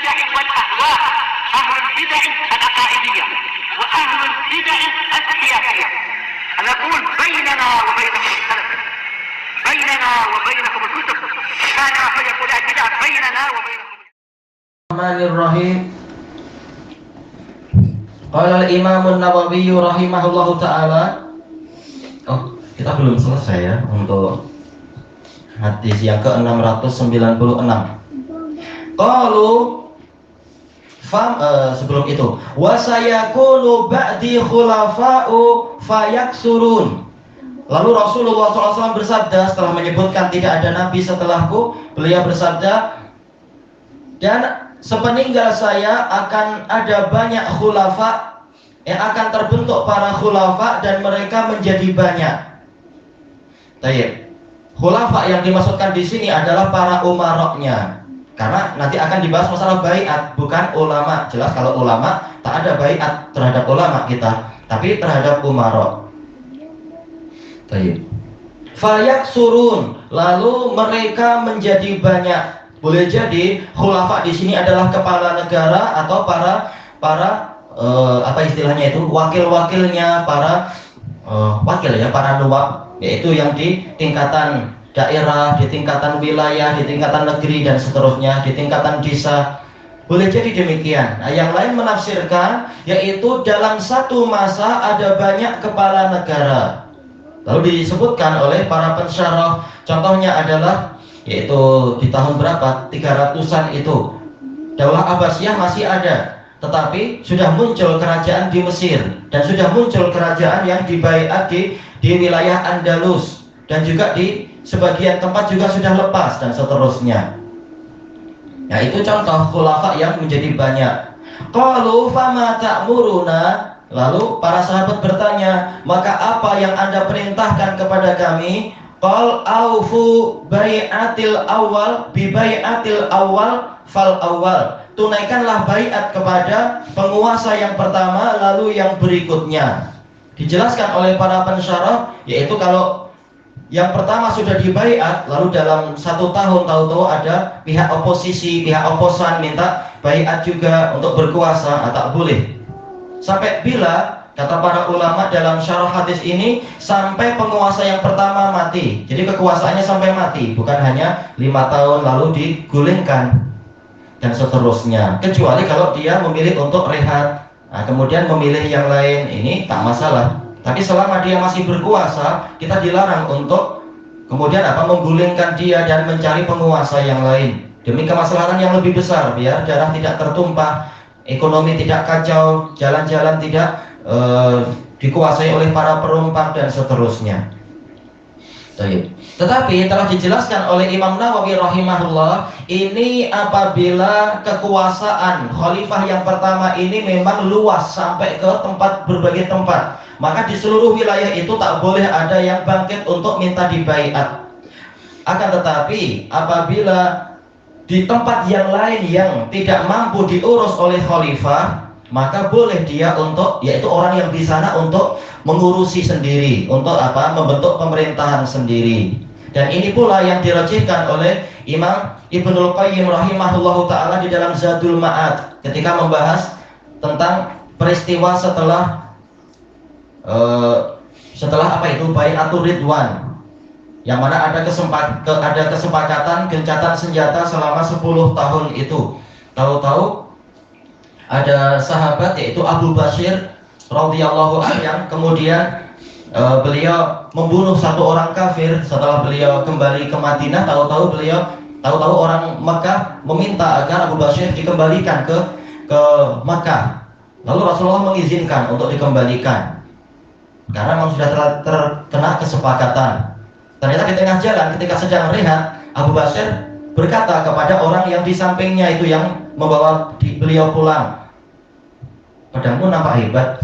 البدع والأهواء، أهل البدع العقائدية وأهل البدع السياسية. نقول بيننا وبينكم السلف، بيننا وبينكم الكتب، كان فيقول البدع بيننا وبينكم. الرحمن الرحيم. Qala al-Imam an-Nawawi rahimahullahu ta'ala. Oh, kita belum selesai ya untuk hadis yang ke-696. Qalu sebelum itu, wa sayakunu ba'di khulafa'u fayaksurun. Lalu Rasulullah SAW bersabda setelah menyebutkan tidak ada nabi setelahku, beliau bersabda, dan sepeninggal saya akan ada banyak khulafa, yang akan terbentuk para khulafa dan mereka menjadi banyak. Tayyib. Khulafa yang dimaksudkan di sini adalah para umaroknya, karena nanti akan dibahas masalah baiat, bukan ulama. Jelas kalau ulama tak ada baiat terhadap ulama kita, tapi terhadap umarok. Tayyib. Fayaksurun, lalu mereka menjadi banyak. Boleh jadi khulafa di sini adalah kepala negara atau para apa istilahnya itu, wakil-wakilnya, para wakil ya, para nuwab, yaitu yang di tingkatan daerah, di tingkatan wilayah, di tingkatan negeri dan seterusnya, di tingkatan desa. Boleh jadi demikian. Nah, yang lain menafsirkan yaitu dalam satu masa ada banyak kepala negara. Lalu disebutkan oleh para pensyarah, contohnya adalah yaitu di tahun berapa? 300-an itu Daulah Abbasiyah masih ada, tetapi sudah muncul kerajaan di Mesir dan sudah muncul kerajaan yang dibaiat di wilayah Andalus, dan juga di sebagian tempat juga sudah lepas dan seterusnya. Nah, itu contoh khulafa yang menjadi banyak. Qalu fama ta'muruna, lalu para sahabat bertanya, maka apa yang Anda perintahkan kepada kami? Qal aufu bai'atil awal bi bai'atil awal fal awal. Tunaikanlah baiat kepada penguasa yang pertama lalu yang berikutnya. Dijelaskan oleh para pensyarah, yaitu kalau yang pertama sudah dibaiat, lalu dalam 1 tahun tahu-tahu ada pihak oposisi, pihak oposan minta baiat juga untuk berkuasa, tak boleh. Sampai bila, kata para ulama dalam syarah hadis ini, sampai penguasa yang pertama mati. Jadi kekuasaannya sampai mati, bukan hanya 5 tahun lalu digulingkan dan seterusnya. Kecuali kalau dia memilih untuk rehat, nah, kemudian memilih yang lain, ini tak masalah. Tapi selama dia masih berkuasa, kita dilarang untuk kemudian menggulingkan dia dan mencari penguasa yang lain, demi kemaslahatan yang lebih besar, biar darah tidak tertumpah, ekonomi tidak kacau, jalan-jalan tidak dikuasai oleh para perompak dan seterusnya. Tetapi telah dijelaskan oleh Imam Nawawi rahimahullah, ini apabila kekuasaan khalifah yang pertama ini memang luas sampai ke berbagai tempat, maka di seluruh wilayah itu tak boleh ada yang bangkit untuk minta dibaiat. Akan tetapi apabila di tempat yang lain yang tidak mampu diurus oleh khalifah, maka boleh dia untuk, yaitu orang yang di sana, untuk mengurusi sendiri, untuk membentuk pemerintahan sendiri. Dan ini pula yang dirajihkan oleh Imam Ibnul Qayyim rahimahullahu ta'ala di dalam Zadul Ma'ad ketika membahas tentang peristiwa setelah Bai'atur Ridwan, yang mana ada kesepakatan gencatan senjata selama 10 tahun itu. Tahu-tahu ada sahabat yaitu Abu Basir radhiyallahu anhu yang kemudian beliau membunuh 1 orang kafir. Setelah beliau kembali ke Madinah, tahu-tahu orang Mekah meminta agar Abu Basir dikembalikan ke Mekah. Lalu Rasulullah mengizinkan untuk dikembalikan karena memang sudah terkena kesepakatan. Ternyata di tengah jalan ketika sedang rehat, Abu Basir berkata kepada orang yang di sampingnya itu yang membawa beliau pulang, pedangmu nampak hebat.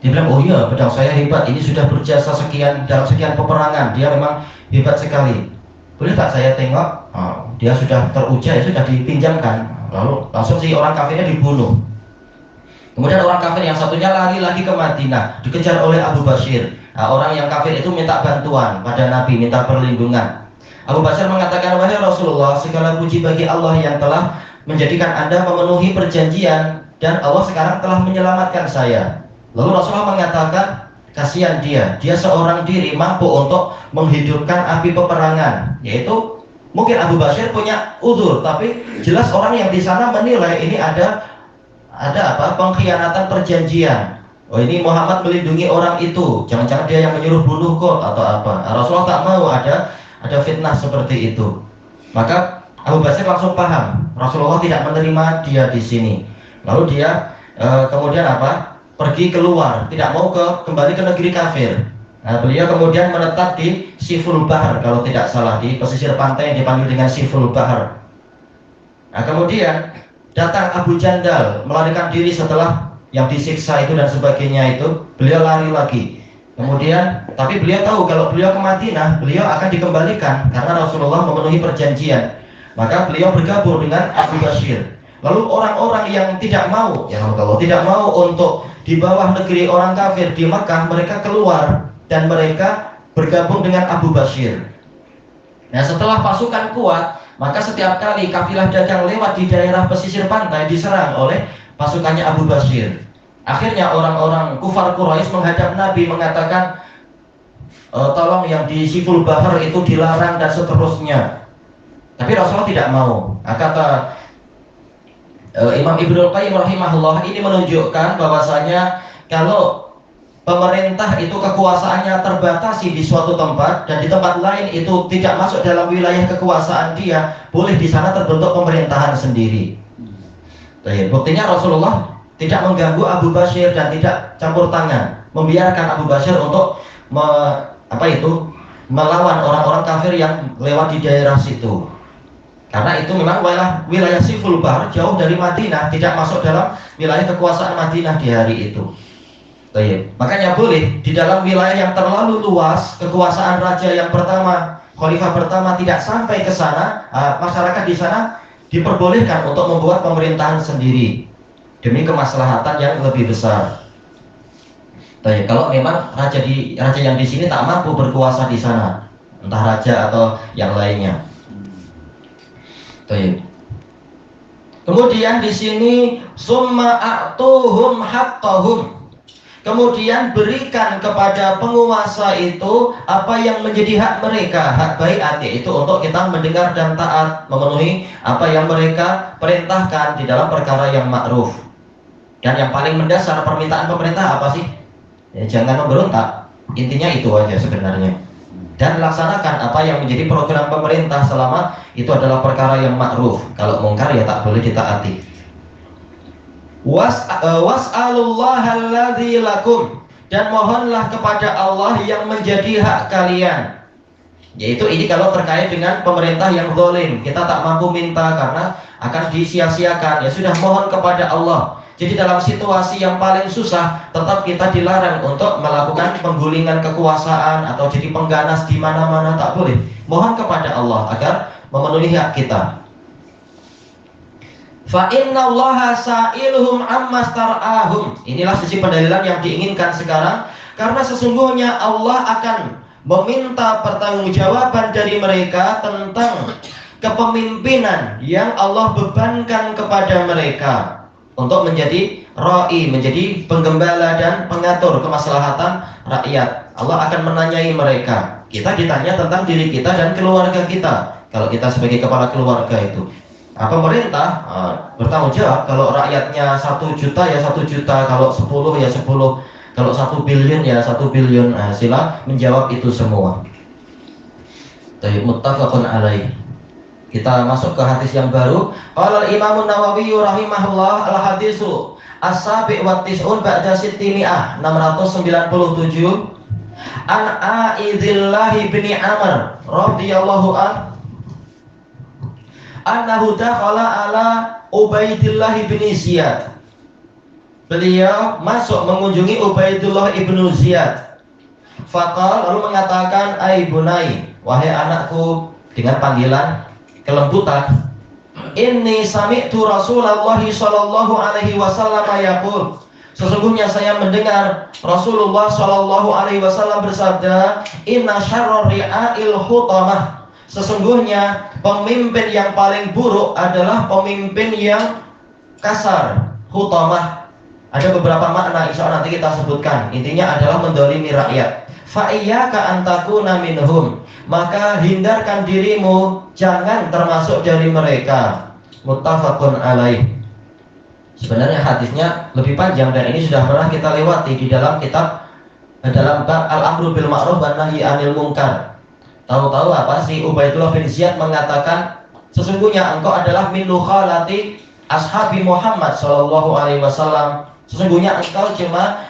Dia bilang, oh iya, pedang saya hebat, ini sudah berjasa dalam sekian peperangan, dia memang hebat sekali. Boleh tak saya tengok? Dia sudah teruja, sudah dipinjamkan. Lalu langsung si orang kafirnya dibunuh. Kemudian orang kafir yang satunya lari lagi ke Madinah, dikejar oleh Abu Basir. Orang yang kafir itu minta bantuan pada Nabi, minta perlindungan. Abu Basir mengatakan, wahai Rasulullah, segala puji bagi Allah yang telah menjadikan Anda memenuhi perjanjian dan Allah sekarang telah menyelamatkan saya. Lalu Rasulullah mengatakan, kasihan dia seorang diri mampu untuk menghidupkan api peperangan. Yaitu mungkin Abu Basir punya uzur, tapi jelas orang yang di sana menilai ini ada pengkhianatan perjanjian. Oh, ini Muhammad melindungi orang itu, jangan-jangan dia yang menyuruh bunuh kok atau apa. Rasulullah tak mau ada fitnah seperti itu. Maka Abu Basir langsung paham, Rasulullah tidak menerima dia di sini. Lalu dia kemudian pergi keluar, tidak mau kembali ke negeri kafir. Nah, beliau kemudian menetap di Siful Bahar, kalau tidak salah, di pesisir pantai yang dipanggil dengan Siful Bahar. Nah, kemudian datang Abu Jandal melarikan diri setelah yang disiksa itu dan sebagainya itu, beliau lari lagi. Kemudian, tapi beliau tahu kalau beliau ke Madinah, beliau akan dikembalikan karena Rasulullah memenuhi perjanjian. Maka beliau bergabung dengan Abu Basir. Lalu orang-orang yang tidak mau, tidak mau untuk di bawah negeri orang kafir di Makkah, mereka keluar dan mereka bergabung dengan Abu Basir. Nah, setelah pasukan kuat, maka setiap kali kafilah dagang lewat di daerah pesisir pantai diserang oleh pasukannya Abu Basir. Akhirnya orang-orang kufar Quraisy menghadap Nabi mengatakan, tolong yang di Siful Bahar itu dilarang dan seterusnya. Tapi Rasulullah tidak mau. Kata Imam Ibnul Qayyim rahimahullah, ini menunjukkan bahwasanya kalau pemerintah itu kekuasaannya terbatasi di suatu tempat dan di tempat lain itu tidak masuk dalam wilayah kekuasaan dia, boleh di sana terbentuk pemerintahan sendiri. Buktinya Rasulullah tidak mengganggu Abu Basir dan tidak campur tangan, membiarkan Abu Basir untuk melawan orang-orang kafir yang lewat di daerah situ. Karena itu memang wilayah Siful Bahar jauh dari Madinah, tidak masuk dalam wilayah kekuasaan Madinah di hari itu. Makanya boleh di dalam wilayah yang terlalu luas, kekuasaan raja yang pertama, khalifah pertama tidak sampai ke sana, masyarakat di sana diperbolehkan untuk membuat pemerintahan sendiri demi kemaslahatan yang lebih besar. Kalau memang raja yang di sini tak mampu berkuasa di sana, entah raja atau yang lainnya. Kemudian di sini summa a'tuhum haqqahum. Kemudian berikan kepada penguasa itu apa yang menjadi hak mereka, hak baiat, yaitu untuk kita mendengar dan taat, memenuhi apa yang mereka perintahkan di dalam perkara yang ma'ruf. Dan yang paling mendasar permintaan pemerintah apa sih? Jangan memberontak. Intinya itu aja sebenarnya. Dan laksanakan apa yang menjadi program pemerintah selama itu adalah perkara yang ma'ruf. Kalau mungkar ya tak boleh ditaati. Was'alullaha alladzi lakum, dan mohonlah kepada Allah yang menjadi hak kalian. Yaitu ini kalau terkait dengan pemerintah yang zalim, kita tak mampu minta karena akan disia-siakan. Ya sudah, mohon kepada Allah. Jadi dalam situasi yang paling susah, tetap kita dilarang untuk melakukan penggulingan kekuasaan atau jadi pengganas di mana-mana, tak boleh. Mohon kepada Allah agar memenuhi hak kita. Fa innallaha sa'iluhum amma star'ahum. Inilah sisi pendalilan yang diinginkan sekarang, karena sesungguhnya Allah akan meminta pertanggungjawaban dari mereka tentang kepemimpinan yang Allah bebankan kepada mereka untuk menjadi ra'i, menjadi penggembala dan pengatur kemaslahatan rakyat. Allah akan menanyai mereka. Kita ditanya tentang diri kita dan keluarga kita. Kalau kita sebagai kepala keluarga itu, pemerintah bertanggung jawab. Kalau rakyatnya 1 juta ya 1 juta, kalau 10 ya 10, kalau 1 billion ya 1 billion. Sila menjawab itu semua. Muttafaqun alaih. Kita masuk ke hadis yang baru. Qala Imam Nawawi rahimahullah, al hadisu as-sabi' wa tis'un ba'da sittimi'ah, 697, an A'idillah bin Amr radhiyallahu annahu dakhala ala Ubaidillah bin Ziyad. Beliau masuk mengunjungi Ubaidullah ibnu Ziyad. Faqal, lalu mengatakan, ai bunai, wahai anakku, dengan panggilan kelembutan. Inni sami'tu Rasulullah sallallahu alaihi wasallam yaqul, sesungguhnya saya mendengar Rasulullah sallallahu alaihi wasallam bersabda, inna syarra ri'ail hutamah, Sesungguhnya pemimpin yang paling buruk adalah pemimpin yang kasar, hutamah. Ada beberapa makna, insya Allah nanti kita sebutkan. Intinya adalah mendolimi rakyat. Fa'iyyaka an takuna minhum, maka hindarkan dirimu jangan termasuk dari mereka. Muttafaqun alaih. Sebenarnya hadisnya lebih panjang dan ini sudah pernah kita lewati di dalam kitab dalam bab Al-Amru bil Ma'ruf wan Nahyi 'anil Munkar. Tahu-tahu apa sih Ubaidullah bin Ziyad mengatakan sesungguhnya engkau adalah min nukhalati ashabi Muhammad sallallahu alaihi wasallam. Sesungguhnya engkau cuma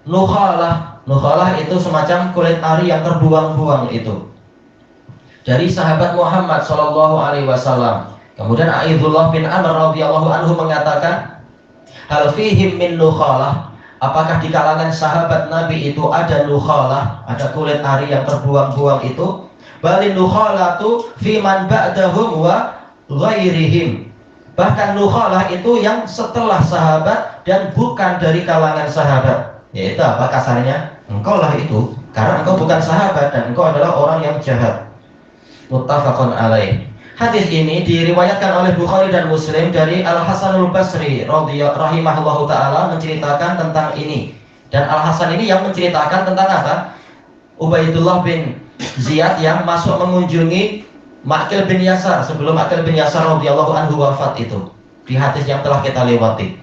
nukhalah. Nukhalah itu semacam kulit ari yang terbuang-buang itu. Dari sahabat Muhammad sallallahu alaihi wasallam. Kemudian Aidullah bin Amr radhiyallahu anhu mengatakan, hal fihim min nukhalah? Apakah di kalangan sahabat Nabi itu ada nukhalah, ada kulit ari yang terbuang-buang itu? Balin nukhalatu fi man ba'dahum wa ghairihim. Bahkan nukhalah itu yang setelah sahabat dan bukan dari kalangan sahabat. Yaitu apa kasarnya? Engkau lah itu, karena engkau bukan sahabat dan engkau adalah orang yang jahat. Muttafaqun alaih. Hadis ini diriwayatkan oleh Bukhari dan Muslim dari Al-Hasanul Basri rahimahullahu taala menceritakan tentang ini. Dan Al-Hasan ini yang menceritakan tentang apa? Ubaidullah bin Ziyad yang masuk mengunjungi Ma'qil bin Yasar sebelum Ma'qil bin Yasar radhiyallahu anhu wafat itu. Di hadis yang telah kita lewati.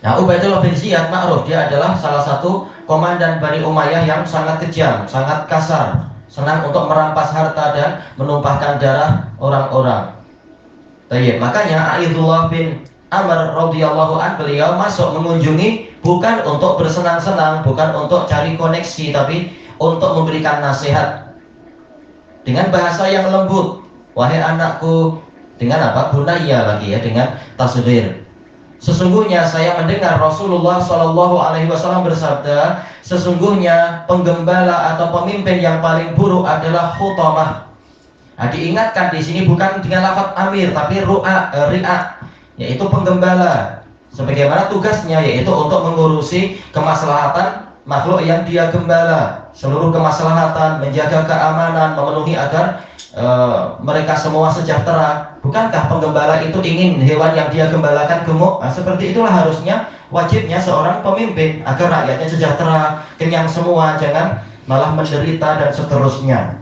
Nah, Ubaidullah bin Ziyad ma'ruf, dia adalah salah satu komandan Bani Umayyah yang sangat kejam, sangat kasar, senang untuk merampas harta dan menumpahkan darah orang-orang. Baik, makanya Aidullah bin Amr radhiyallahu an beliau masuk mengunjungi bukan untuk bersenang-senang, bukan untuk cari koneksi, tapi untuk memberikan nasihat dengan bahasa yang lembut. Wahai anakku, dengan apa? Bunayya lagi ya, dengan tasghir. Sesungguhnya saya mendengar Rasulullah Shallallahu Alaihi Wasallam bersabda, sesungguhnya penggembala atau pemimpin yang paling buruk adalah khutamah. Nah, diingatkan di sini bukan dengan lafaz amir, tapi ri'a, yaitu penggembala. Sebagaimana tugasnya yaitu untuk mengurusi kemaslahatan makhluk yang dia gembala, seluruh kemaslahatan, menjaga keamanan, memenuhi agar mereka semua sejahtera. Bukankah penggembala itu ingin hewan yang dia gembalakan gemuk? Nah, seperti itulah harusnya wajibnya seorang pemimpin, agar rakyatnya sejahtera, kenyang semua, jangan malah menderita dan seterusnya.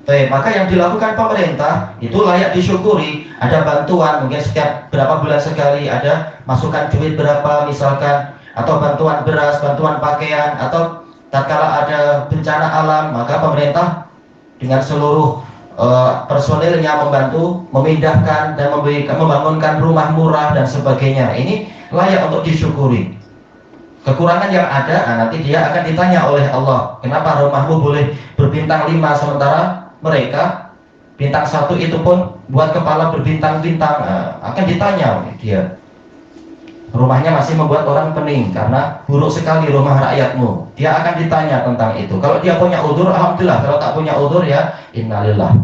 Baik, maka yang dilakukan pemerintah itu layak disyukuri. Ada bantuan, mungkin setiap berapa bulan sekali ada masukan duit berapa misalkan, atau bantuan beras, bantuan pakaian, atau tatkala ada bencana alam, maka pemerintah dengan seluruh personilnya membantu memindahkan dan membangunkan rumah murah dan sebagainya. Ini layak untuk disyukuri. Kekurangan yang ada, nanti dia akan ditanya oleh Allah, kenapa rumahmu boleh berbintang 5 sementara mereka bintang 1 itu pun buat kepala berbintang-bintang. Akan ditanya dia, rumahnya masih membuat orang pening karena buruk sekali rumah rakyatmu. Dia akan ditanya tentang itu. Kalau dia punya udzur, alhamdulillah. Kalau tak punya udzur, ya innalillah.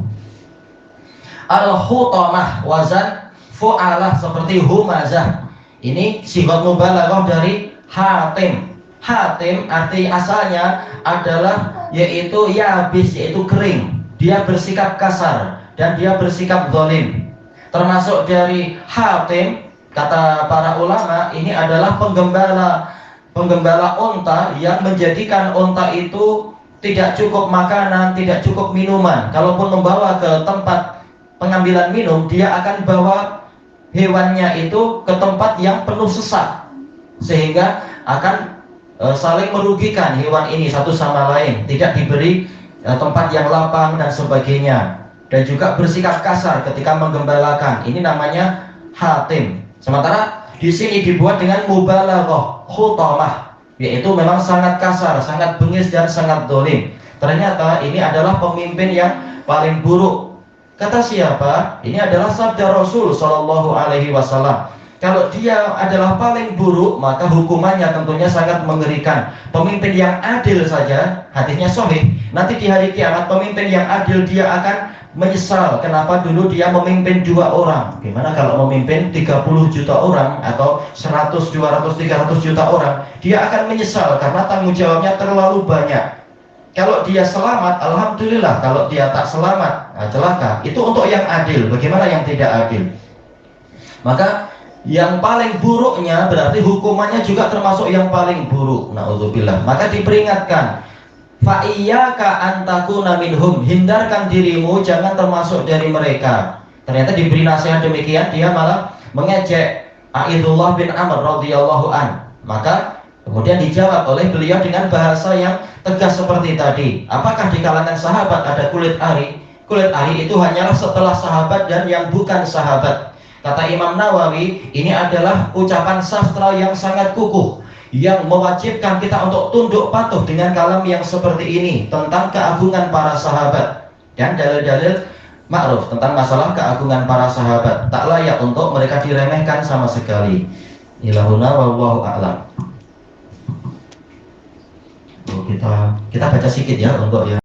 Al-khutamah wazan fu'alah, seperti humazah. Ini sigat mubalaghah dari hatim. Hatim arti asalnya adalah yaitu yabis, yaitu kering. Dia bersikap kasar dan dia bersikap zalim. Termasuk dari hatim, kata para ulama, ini adalah penggembala unta yang menjadikan unta itu tidak cukup makanan, tidak cukup minuman. Kalaupun membawa ke tempat pengambilan minum, dia akan bawa hewannya itu ke tempat yang penuh sesak, sehingga akan saling merugikan hewan ini satu sama lain, tidak diberi tempat yang lapang dan sebagainya, dan juga bersikap kasar ketika menggembalakan. Ini namanya hatim. Sementara di sini dibuat dengan mubalaghah, khutamah, yaitu memang sangat kasar, sangat bengis dan sangat dolim. Ternyata ini adalah pemimpin yang paling buruk. Kata siapa? Ini adalah sabda Rasul Shallallahu Alaihi Wasallam. Kalau dia adalah paling buruk, maka hukumannya tentunya sangat mengerikan. Pemimpin yang adil saja, hadisnya sahih, nanti di hari kiamat pemimpin yang adil dia akan menyesal kenapa dulu dia memimpin 2 orang. Gimana kalau memimpin 30 juta orang atau 100, 200, 300 juta orang? Dia akan menyesal karena tanggung jawabnya terlalu banyak. Kalau dia selamat, alhamdulillah. Kalau dia tak selamat, celaka. Itu untuk yang adil. Bagaimana yang tidak adil? Maka yang paling buruknya berarti hukumannya juga termasuk yang paling buruk. Na'udzubillah. Maka diperingatkan, fa iyyaka an takuna minhum, hindarkan dirimu jangan termasuk dari mereka. Ternyata diberi nasihat demikian, dia malah mengejek Aidullah bin Amr radhiyallahu an. Maka kemudian dijawab oleh beliau dengan bahasa yang tegas seperti tadi. Apakah di kalangan sahabat ada kulit ari? Kulit ari itu hanyalah setelah sahabat dan yang bukan sahabat. Kata Imam Nawawi, ini adalah ucapan sastra yang sangat kukuh, yang mewajibkan kita untuk tunduk patuh dengan kalam yang seperti ini tentang keagungan para sahabat dan dalil-dalil ma'ruf tentang masalah keagungan para sahabat. Tak layak untuk mereka diremehkan sama sekali. Ilahuna wallahu a'lam. Kita baca sedikit ya untuk yang